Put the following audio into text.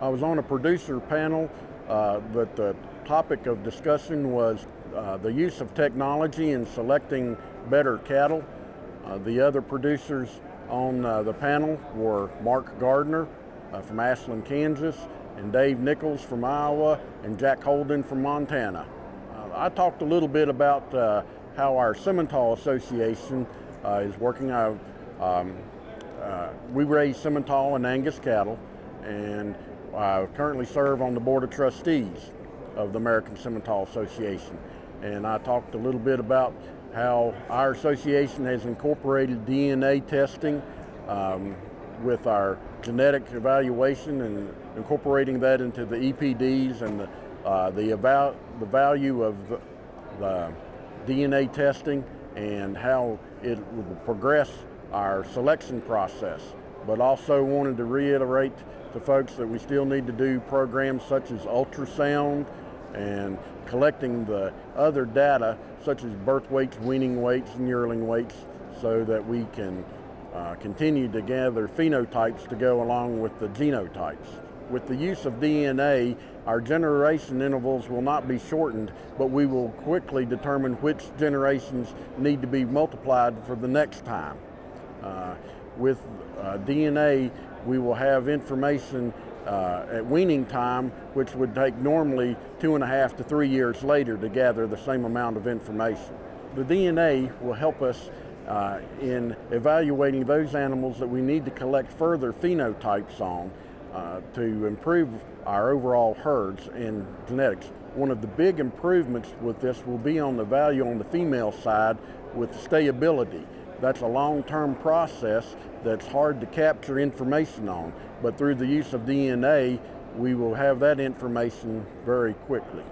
I was on a producer panel, but the topic of discussion was the use of technology in selecting better cattle. The other producers on the panel were Mark Gardner from Ashland, Kansas, and Dave Nichols from Iowa, and Jack Holden from Montana. I talked a little bit about how our Simmental Association is working. We raise Simmental and Angus cattle, and I currently serve on the Board of Trustees of the American Simmental Association. And I talked a little bit about how our association has incorporated DNA testing with our genetic evaluation and incorporating that into the EPDs and the value of the DNA testing and how it will progress our selection process. But also wanted to reiterate to folks that we still need to do programs such as ultrasound and collecting the other data such as birth weights, weaning weights, and yearling weights, so that we can continue to gather phenotypes to go along with the genotypes. With the use of DNA, our generation intervals will not be shortened, but we will quickly determine which generations need to be multiplied for the next time. With DNA, we will have information at weaning time, which would take normally 2.5 to 3 years later to gather the same amount of information. The DNA will help us in evaluating those animals that we need to collect further phenotypes on to improve our overall herds and genetics. One of the big improvements with this will be on the value on the female side with stayability. That's a long-term process that's hard to capture information on, but through the use of DNA, we will have that information very quickly.